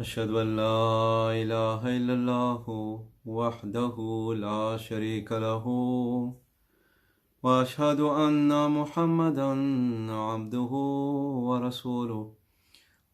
أشهد أن لا إله إلا الله وحده لا شريك له وأشهد أن محمدا عبده ورسوله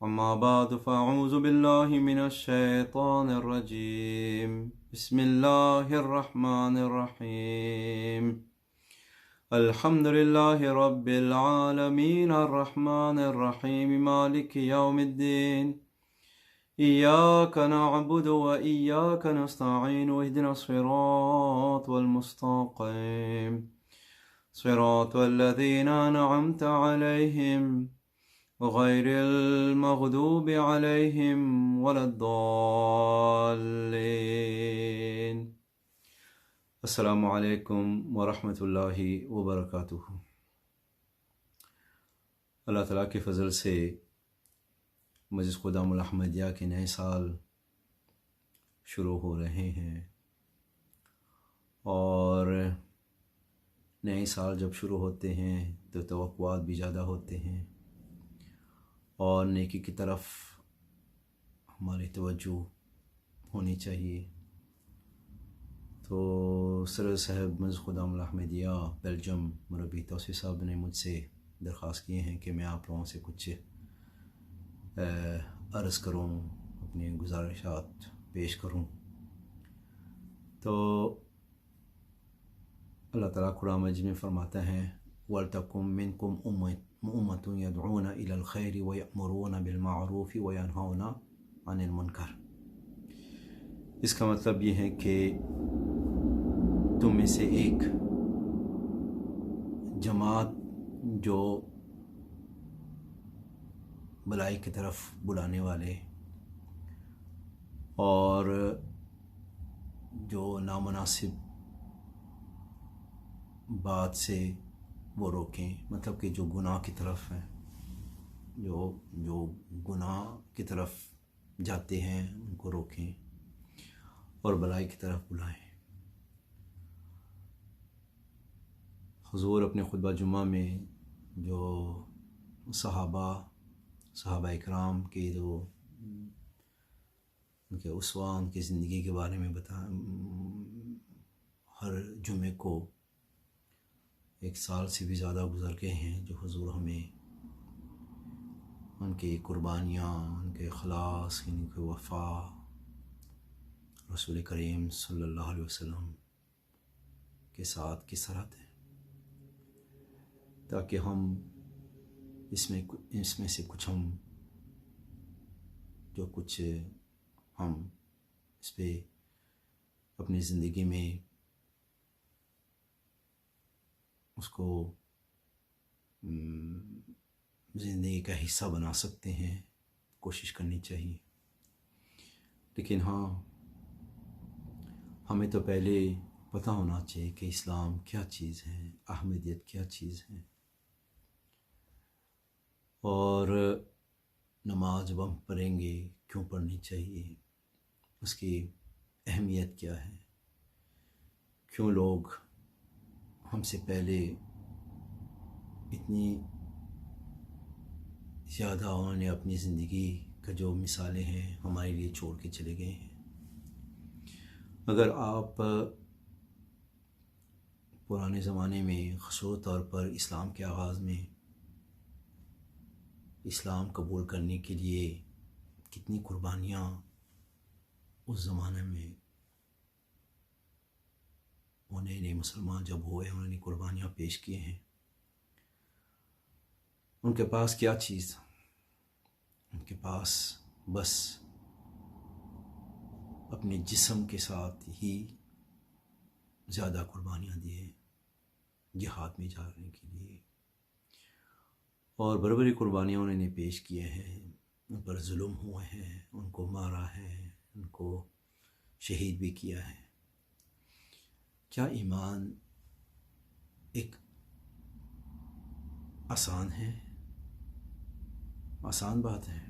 أما بعد فأعوذ بالله من الشيطان الرجيم بسم الله الرحمن الرحيم الحمد لله رب العالمين الرحمن الرحيم مالك يوم الدين إياك نعبد وإياك نستعين واهدنا الصراط المستقيم صراط الذين أنعمت عليهم غير المغضوب عليهم ولا الضالين السلام علیکم ورحمۃ اللہ وبرکاتہ۔ اللہ تعالیٰ کے فضل سے مسجد خدام الاحمدیہ کے نئے سال شروع ہو رہے ہیں، اور نئے سال جب شروع ہوتے ہیں تو توقعات بھی زیادہ ہوتے ہیں اور نیکی کی طرف ہماری توجہ ہونی چاہیے۔ تو سر صاحب مسجد خدام الاحمدیہ بیلجیم مربی توسیع صاحب نے مجھ سے درخواست کیے ہیں کہ میں آپ لوگوں سے کچھ عرض کروں، اپنی گزارشات پیش کروں۔ تو اللہ تعالیٰ قرآن مجید میں فرماتا ہے وَلْتَكُن مِّنكُمْ أُمَّةٌ يَدْعُونَ إِلَى الْخَيْرِ وَيَأْمُرُونَ بِالْمَعْرُوفِ وَيَنْهَوْنَ عَنِ الْمُنكَرِ۔ اس کا مطلب یہ ہے کہ تم میں سے ایک جماعت جو بلائی کی طرف بلانے والے اور جو نامناسب بات سے وہ روکیں، مطلب کہ جو گناہ کی طرف ہیں، جو گناہ کی طرف جاتے ہیں ان کو روکیں اور بلائی کی طرف بلائیں۔ حضور اپنے خطبہ جمعہ میں جو صحابہ اکرام کے جو ان کے اسوہ، ان کی زندگی کے بارے میں ہر جمعے کو 1 سال سے بھی زیادہ گزر گئے ہیں، جو حضور ہمیں ان کی قربانیاں، ان کے اخلاص، ان کے وفا رسول کریم صلی اللہ علیہ وسلم کے ساتھ کس طرح تھے، تاکہ ہم اس میں سے کچھ ہم اس پہ اپنی زندگی میں اس کو زندگی کا حصہ بنا سکتے ہیں، کوشش کرنی چاہیے۔ لیکن ہاں، ہمیں تو پہلے پتہ ہونا چاہیے کہ اسلام کیا چیز ہے، احمدیت کیا چیز ہے، اور نماز جب ہم پڑھیں گے کیوں پڑھنی چاہیے، اس کی اہمیت کیا ہے، کیوں لوگ ہم سے پہلے اتنی زیادہ انہوں نے اپنی زندگی کا جو مثالیں ہیں ہمارے لیے چھوڑ کے چلے گئے ہیں۔ اگر آپ پرانے زمانے میں خصوصی طور پر اسلام کے آغاز میں اسلام قبول کرنے کے لیے کتنی قربانیاں اس زمانے میں نئے مسلمان جب ہوئے انہوں نے قربانیاں پیش کیے ہیں، ان کے پاس کیا چیز تھا؟ ان کے پاس بس اپنے جسم کے ساتھ ہی زیادہ قربانیاں دیے جہاد میں جانے کے لیے، اور بڑی بڑی قربانیاں انہوں نے پیش کیے ہیں، ان پر ظلم ہوئے ہیں، ان کو مارا ہے، ان کو شہید بھی کیا ہے۔ کیا ایمان ایک آسان ہے؟ آسان بات ہے۔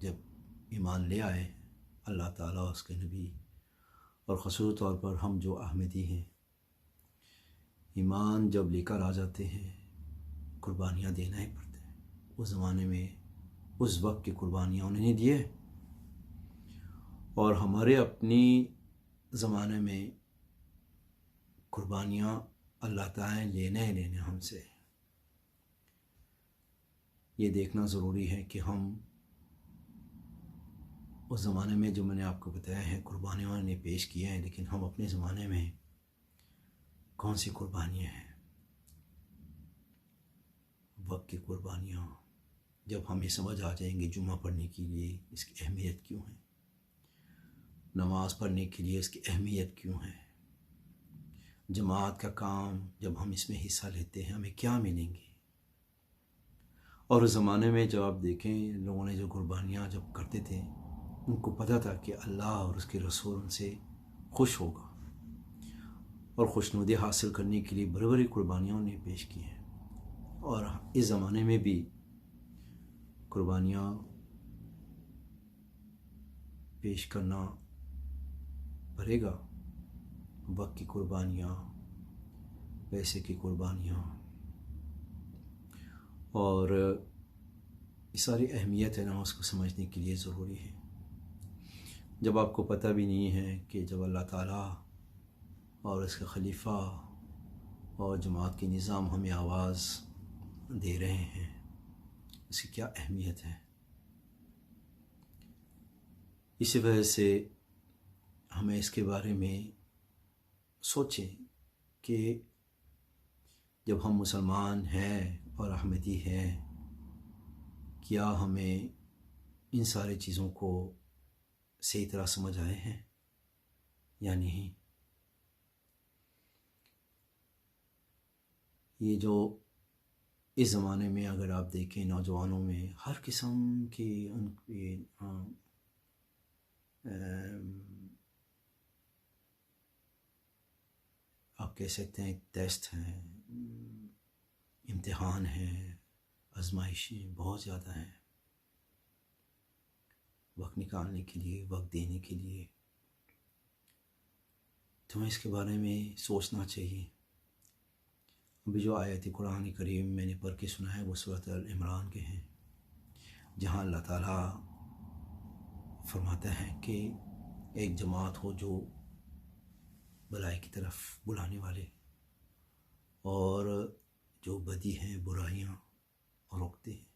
جب ایمان لے آئے اللہ تعالیٰ، اس کے نبی، اور خصوصی طور پر ہم جو احمدی ہیں، ایمان جب لے کر آ جاتے ہیں قربانیاں دینا ہی پڑتا ہے۔ اس زمانے میں اس وقت کی قربانیاں انہوں نے دیے، اور ہمارے اپنی زمانے میں قربانیاں اللہ تعالیٰ لینے ہم سے۔ یہ دیکھنا ضروری ہے کہ ہم اس زمانے میں، جو میں نے آپ کو بتایا ہے، قربانیاں نے پیش کی ہیں، لیکن ہم اپنے زمانے میں کون سی قربانیاں ہیں؟ وقت کی قربانیاں جب ہمیں سمجھ آ جائیں گے جمعہ پڑھنے کے لیے اس کی اہمیت کیوں ہے، نماز پڑھنے کے لیے اس کی اہمیت کیوں ہے، جماعت کا کام جب ہم اس میں حصہ لیتے ہیں ہمیں کیا ملیں گے۔ اور اس زمانے میں جب آپ دیکھیں لوگوں نے جو قربانیاں جب کرتے تھے، ان کو پتہ تھا کہ اللہ اور اس کے رسول ان سے خوش ہوگا، اور خوشنودی حاصل کرنے کے لیے بڑی بڑی قربانیاں انہیں پیش کی ہیں۔ اور اس زمانے میں بھی قربانیاں پیش کرنا پڑے گا، وقت کی قربانیاں، پیسے کی قربانیاں، اور یہ ساری اہمیت ہے نا، اس کو سمجھنے کے لیے ضروری ہے۔ جب آپ کو پتہ بھی نہیں ہے کہ جب اللہ تعالیٰ اور اس کے خلیفہ اور جماعت کے نظام ہمیں آواز دے رہے ہیں، اس کی کیا اہمیت ہے۔ اسی وجہ سے ہمیں اس کے بارے میں سوچیں کہ جب ہم مسلمان ہیں اور احمدی ہیں، کیا ہمیں ان سارے چیزوں کو صحیح طرح سمجھ آئے ہیں یا نہیں۔ یہ جو اس زمانے میں اگر آپ دیکھیں نوجوانوں میں ہر قسم کی ان کی آپ کہہ سکتے ہیں ٹیسٹ ہیں، امتحان ہیں، آزمائشیں بہت زیادہ ہیں، وقت نکالنے کے لیے، وقت دینے کے لیے تمہیں اس کے بارے میں سوچنا چاہیے۔ ابھی جو آیت قرآن کریم میں نے پڑھ کے سنا ہے وہ سورۃ عمران کے ہیں، جہاں اللہ تعالیٰ فرماتا ہے کہ ایک جماعت ہو جو بھلائی کی طرف بلانے والے اور جو بدی ہیں، برائیاں روکتے ہیں۔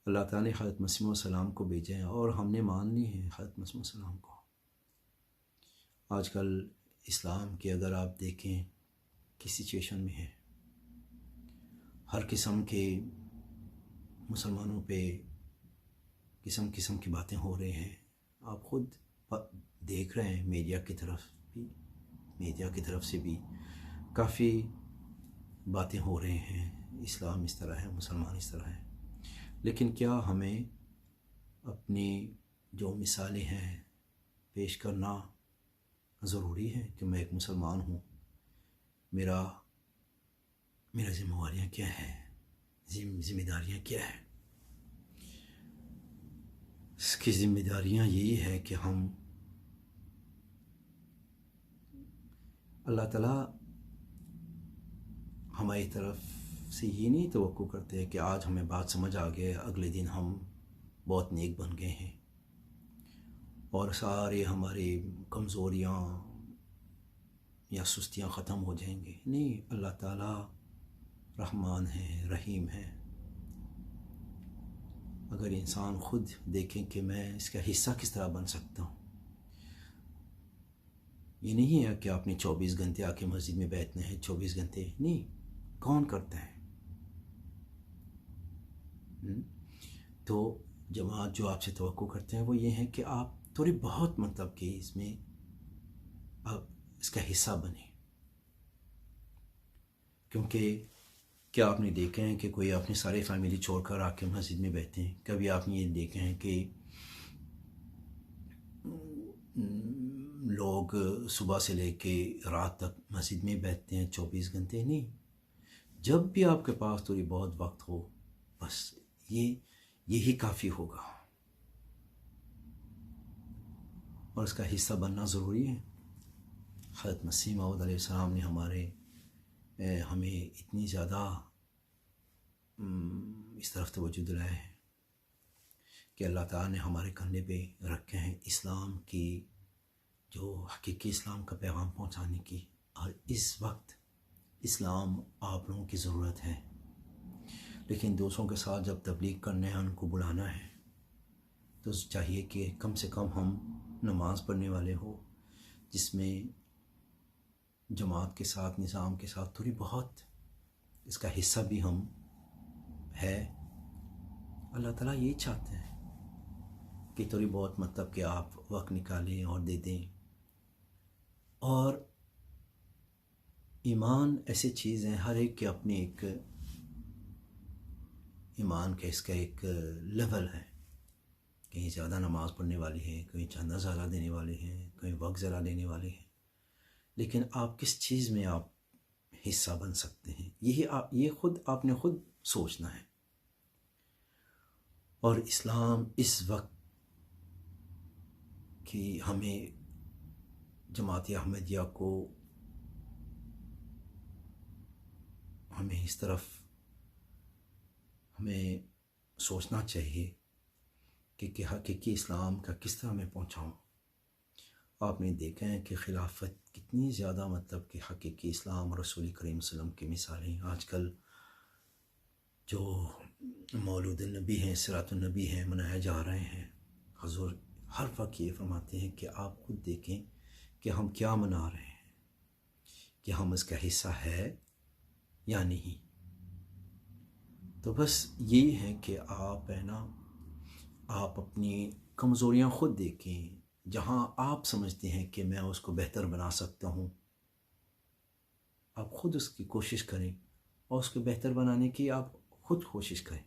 اللہ تعالیٰ نے حضرت مسیح علیہ السلام کو بھیجا ہے اور ہم نے مان لی ہے حضرت مسیح علیہ السلام کو۔ آج کل اسلام کے اگر آپ دیکھیں کس سچویشن میں ہے، ہر قسم کے مسلمانوں پہ قسم قسم کی باتیں ہو رہے ہیں، آپ خود دیکھ رہے ہیں، میڈیا کی طرف سے بھی کافی باتیں ہو رہے ہیں، اسلام اس طرح ہے، مسلمان اس طرح ہے۔ لیکن کیا ہمیں اپنی جو مثالیں ہیں پیش کرنا ضروری ہے کہ میں ایک مسلمان ہوں، میرا ذمہ داریاں کیا ہیں، ذمہ داریاں کیا ہیں؟ اس کی ذمہ داریاں یہی ہے کہ ہم اللہ تعالیٰ ہماری طرف سے یہ نہیں توقع کرتے کہ آج ہمیں بات سمجھ آ گئے اگلے دن ہم بہت نیک بن گئے ہیں اور سارے ہماری کمزوریاں یا سستیاں ختم ہو جائیں گے۔ نہیں، اللہ تعالیٰ رحمان ہے، رحیم ہے۔ اگر انسان خود دیکھیں کہ میں اس کا حصہ کس طرح بن سکتا ہوں، یہ نہیں ہے کہ آپ نے 24 گھنٹے آ کے مسجد میں بیٹھنا ہے، 24 گھنٹے نہیں، کون کرتا ہے؟ تو جماعت جو آپ سے توقع کرتے ہیں وہ یہ ہے کہ آپ تھوڑی بہت مطلب کہ اس میں آپ اس کا حصہ بنیں۔ کیونکہ کیا آپ نے دیکھا ہے کہ کوئی اپنی ساری فیملی چھوڑ کر آ کے مسجد میں بیٹھے ہیں؟ کبھی آپ نے یہ دیکھا ہے کہ لوگ صبح سے لے کے رات تک مسجد میں بیٹھتے ہیں 24 گھنٹے؟ نہیں، جب بھی آپ کے پاس تھوڑی بہت وقت ہو، بس یہی کافی ہوگا، اور اس کا حصہ بننا ضروری ہے۔ حضرت مسیح موعود علیہ السلام نے ہمیں اتنی زیادہ اس طرف توجہ دلایا ہے کہ اللہ تعالیٰ نے ہمارے کندھے پہ رکھے ہیں اسلام کی، جو حقیقی اسلام کا پیغام پہنچانے کی، اور اس وقت اسلام آپ لوگوں کی ضرورت ہے۔ لیکن دوسروں کے ساتھ جب تبلیغ کرنا ہے، ان کو بلانا ہے، تو چاہیے کہ کم سے کم ہم نماز پڑھنے والے ہو، جس میں جماعت کے ساتھ، نظام کے ساتھ تھوڑی بہت اس کا حصہ بھی ہم ہے۔ اللہ تعالیٰ یہ چاہتے ہیں کہ تھوڑی بہت مطلب کہ آپ وقت نکالیں اور دے دیں۔ اور ایمان ایسی چیز ہے، ہر ایک کے اپنے ایک ایمان کا اس کا ایک لیول ہے، کہیں زیادہ نماز پڑھنے والے ہیں، کہیں چندہ زیادہ دینے والے ہیں، کہیں وقت زیادہ دینے والے ہیں، لیکن آپ کس چیز میں آپ حصہ بن سکتے ہیں، یہ خود آپ نے خود سوچنا ہے۔ اور اسلام اس وقت کہ ہمیں جماعت احمدیہ کو ہمیں اس طرف ہمیں سوچنا چاہیے کہ حقیقی اسلام کا کس طرح میں پہنچاؤں۔ آپ نے دیکھا ہے کہ خلافت کتنی زیادہ مطلب کہ حقیقی اسلام اور رسول کریم صلی اللہ علیہ وسلم کی مثالیں آج کل جو مولود النبی ہیں، سیرۃ النبی ہیں، منائے جا رہے ہیں۔ حضور ہر وقت یہ فرماتے ہیں کہ آپ خود دیکھیں کہ ہم کیا منا رہے ہیں، کہ ہم اس کا حصہ ہے یا نہیں۔ تو بس یہی ہے کہ آپ ہے نا، آپ اپنی کمزوریاں خود دیکھیں، جہاں آپ سمجھتے ہیں کہ میں اس کو بہتر بنا سکتا ہوں، آپ خود اس کی کوشش کریں، اور اس کو بہتر بنانے کی آپ خود کوشش کریں۔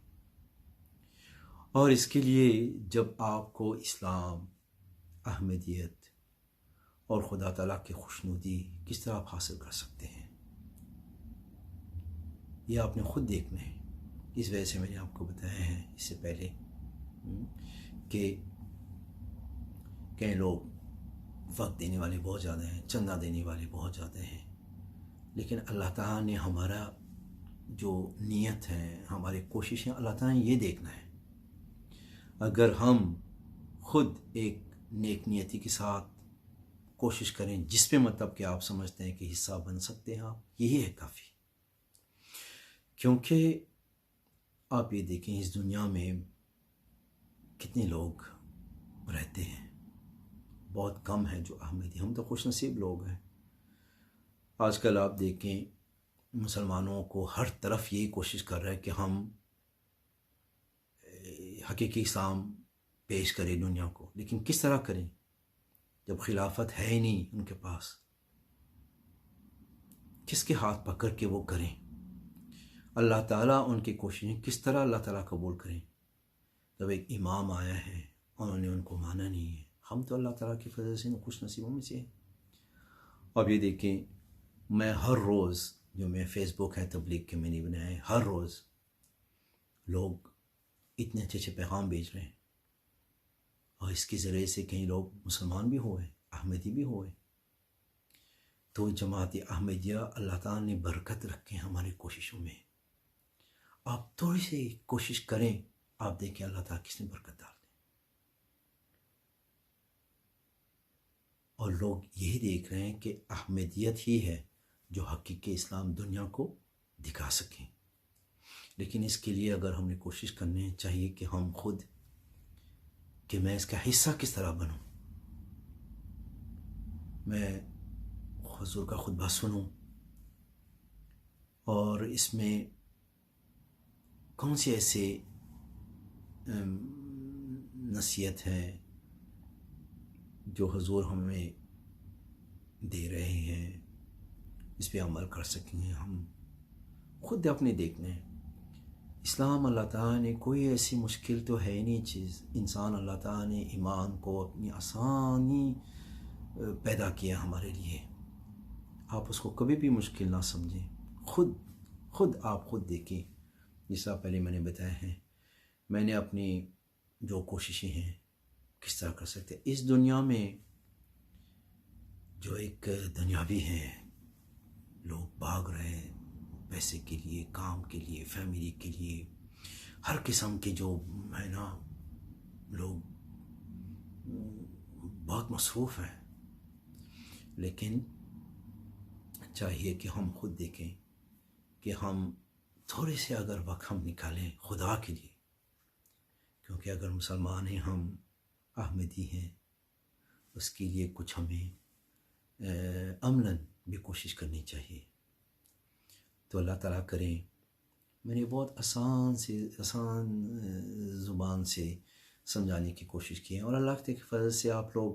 اور اس کے لیے جب آپ کو اسلام، احمدیت اور خدا تعالیٰ کی خوشنودی کس طرح آپ حاصل کر سکتے ہیں، یہ آپ نے خود دیکھنا ہے۔ اس وجہ سے میں نے آپ کو بتایا ہے اس سے پہلے کہ کئی لوگ وقت دینے والے بہت زیادہ ہیں، چندہ دینے والے بہت زیادہ ہیں، لیکن اللہ تعالیٰ نے ہمارا جو نیت ہے، ہماری کوششیں، اللہ تعالیٰ نے یہ دیکھنا ہے۔ اگر ہم خود ایک نیک نیتی کے ساتھ کوشش کریں، جس پہ مطلب کہ آپ سمجھتے ہیں کہ حصہ بن سکتے ہیں آپ، یہی ہے کافی۔ کیونکہ آپ یہ دیکھیں اس دنیا میں کتنے لوگ رہتے ہیں، بہت کم ہیں جو احمدی، ہم تو خوش نصیب لوگ ہیں۔ آج کل آپ دیکھیں مسلمانوں کو ہر طرف یہی کوشش کر رہا ہے کہ ہم حقیقی اسلام پیش کریں دنیا کو، لیکن کس طرح کریں جب خلافت ہے ہی نہیں ان کے پاس؟ کس کے ہاتھ پکڑ کے وہ کریں؟ اللہ تعالیٰ ان کی کوششیں کس طرح اللہ تعالیٰ قبول کریں جب ایک امام آیا ہے انہوں نے ان کو مانا نہیں ہے؟ ہم تو اللہ تعالیٰ کی فضل سے خوش نصیبوں میں سے ہیں۔ اب یہ دیکھیں، میں ہر روز جو میں فیس بک ہے تبلیغ کے میں نے بنایا ہے، ہر روز لوگ اتنے اچھے اچھے پیغام بھیج رہے ہیں، اور اس کے ذریعے سے کئی لوگ مسلمان بھی ہوئے، احمدی بھی ہوئے۔ تو جماعت احمدیہ اللہ تعالیٰ نے برکت رکھے ہماری کوششوں میں۔ آپ تھوڑی سی کوشش کریں، آپ دیکھیں اللہ تعالیٰ کس نے برکت ڈال دی۔ اور لوگ یہی دیکھ رہے ہیں کہ احمدیت ہی ہے جو حقیقی اسلام دنیا کو دکھا سکیں۔ لیکن اس کے لیے اگر ہم نے کوشش کرنی چاہیے کہ ہم خود، کہ میں اس کا حصہ کس طرح بنوں، میں حضور کا خطبہ سنوں، اور اس میں کون سی ایسے نصیحت ہے جو حضور ہمیں دے رہے ہیں، اس پہ عمل کر سکیں۔ ہم خود اپنے دیکھنا ہے۔ اسلام اللہ تعالیٰ نے کوئی ایسی مشکل تو ہے نہیں چیز، انسان اللہ تعالیٰ نے ایمان کو اپنی آسانی پیدا کیا ہمارے لیے۔ آپ اس کو کبھی بھی مشکل نہ سمجھیں، خود آپ خود دیکھیں۔ جس طرح پہلے میں نے بتایا ہے، میں نے اپنی جو کوششیں ہیں کس طرح کر سکتے۔ اس دنیا میں جو ایک دنیاوی ہیں، لوگ بھاگ رہے ہیں پیسے کے لیے، کام کے لیے، فیملی کے لیے، ہر قسم کے جو ہے نا لوگ بہت مصروف ہیں، لیکن چاہیے کہ ہم خود دیکھیں کہ ہم تھوڑے سے اگر وقت ہم نکالیں خدا کے لیے، کیونکہ اگر مسلمان ہیں، ہم احمدی ہیں، اس کے لیے کچھ ہمیں عملاً بھی کوشش کرنی چاہیے۔ تو اللہ تعالیٰ کریں، میں نے بہت آسان زبان سے سمجھانے کی کوشش کی ہے، اور اللہ کے فضل سے آپ لوگ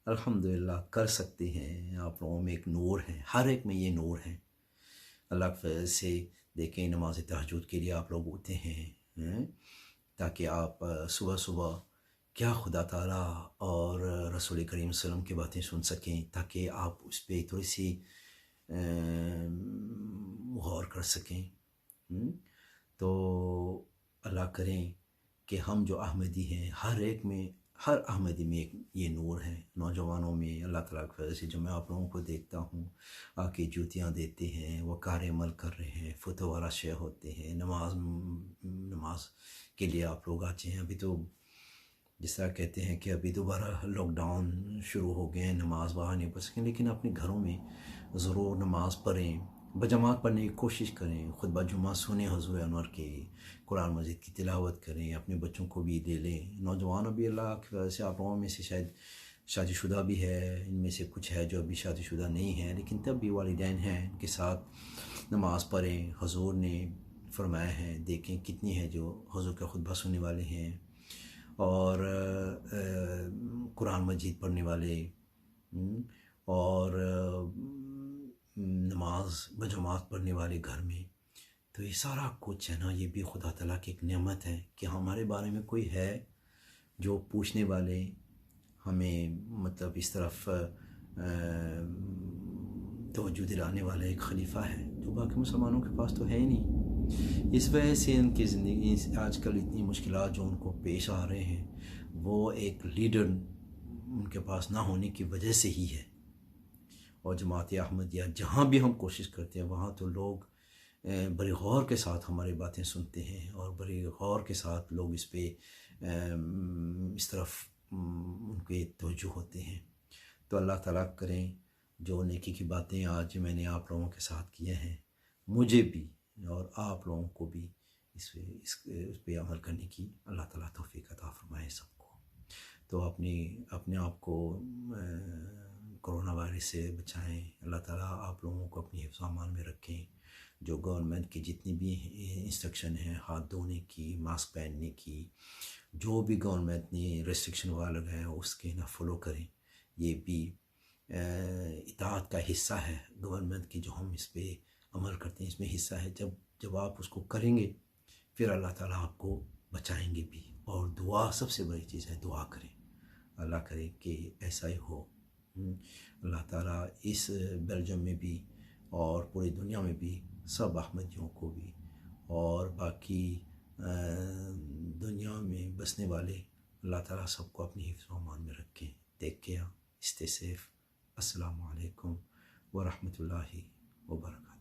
الحمدللہ کر سکتے ہیں۔ آپ لوگوں میں ایک نور ہے، ہر ایک میں یہ نور ہے۔ اللہ کے فضل سے دیکھیں، نماز تہجد کے لیے آپ لوگ اٹھتے ہیں تاکہ آپ صبح صبح کیا خدا تعالیٰ اور رسول کریم صلی اللہ علیہ وسلم کی باتیں سن سکیں، تاکہ آپ اس پہ تھوڑی سی غور کر سکیں۔ تو اللہ کریں کہ ہم جو احمدی ہیں، ہر احمدی میں ایک یہ نور ہے۔ نوجوانوں میں اللہ تعالیٰ کی وجہ سے جو میں آپ لوگوں کو دیکھتا ہوں، آ کے جوتیاں دیتے ہیں، وہ کار عمل کر رہے ہیں، فتح والا شے ہوتے ہیں، نماز کے لیے آپ لوگ آتے ہیں۔ ابھی تو جس طرح کہتے ہیں کہ ابھی دوبارہ لاک ڈاؤن شروع ہو گئے ہیں، نماز باہر نہیں پڑھ سکیں، لیکن اپنے گھروں میں ضرور نماز پڑھیں، بجماعت پڑھنے کی کوشش کریں، خطبہ جمعہ سنیں حضور انور کے، قرآن مجید کی تلاوت کریں، اپنے بچوں کو بھی لے لیں۔ نوجوانوں بھی اللہ کی وجہ سے آپ لوگوں میں سے شاید شادی شدہ بھی ہے، ان میں سے کچھ ہے جو ابھی شادی شدہ نہیں ہے، لیکن تب بھی والدین ہیں، ان کے ساتھ نماز پڑھیں۔ حضور نے فرمایا ہے، دیکھیں کتنی ہے جو حضور کا خطبہ سننے والے ہیں اور قرآن مجید پڑھنے والے اور نماز بجماعت پڑھنے والے گھر میں۔ تو یہ سارا کچھ ہے نا، یہ بھی خدا تعالیٰ کی ایک نعمت ہے کہ ہمارے بارے میں کوئی ہے جو پوچھنے والے، ہمیں مطلب اس طرف توجہ دلانے والا ایک خلیفہ ہے، جو باقی مسلمانوں کے پاس تو ہے ہی نہیں۔ اس وجہ سے ان کی زندگی آج کل اتنی مشکلات جو ان کو پیش آ رہے ہیں، وہ ایک لیڈر ان کے پاس نہ ہونے کی وجہ سے ہی ہے۔ اور جماعت احمدیہ جہاں بھی ہم کوشش کرتے ہیں، وہاں تو لوگ بڑے غور کے ساتھ ہماری باتیں سنتے ہیں، اور بڑے غور کے ساتھ لوگ اس پہ اس طرف ان کے توجہ ہوتے ہیں۔ تو اللہ تعالیٰ کریں جو نیکی کی باتیں آج میں نے آپ لوگوں کے ساتھ کیے ہیں، مجھے بھی اور آپ لوگوں کو بھی اس پہ عمل کرنے کی اللہ تعالیٰ توفیق عطا فرمائے سب کو۔ تو اپنے آپ کو کرونا وائرس سے بچائیں۔ اللہ تعالیٰ آپ لوگوں کو اپنی حفظ و امان میں رکھیں۔ جو گورنمنٹ کی جتنی بھی انسٹرکشن ہیں، ہاتھ دھونے کی، ماسک پہننے کی، جو بھی گورنمنٹ نے ریسٹرکشن وغیرہ لگایا ہے، اس کے نہ فالو کریں۔ یہ بھی اطاعت کا حصہ ہے گورنمنٹ کی، جو ہم اس پہ عمل کرتے ہیں، اس میں حصہ ہے۔ جب آپ اس کو کریں گے، پھر اللہ تعالیٰ آپ کو بچائیں گے بھی۔ اور دعا سب سے بڑی چیز ہے، دعا کریں، اللہ کرے کہ ایسا ہی ہو۔ اللہ تعالیٰ اس بیلجیم میں بھی اور پوری دنیا میں بھی سب احمدیوں کو بھی اور باقی دنیا میں بسنے والے، اللہ تعالیٰ سب کو اپنی حفظ و امان میں رکھیں۔ Take care, stay safe. السلام علیکم ورحمۃ اللہ وبرکاتہ۔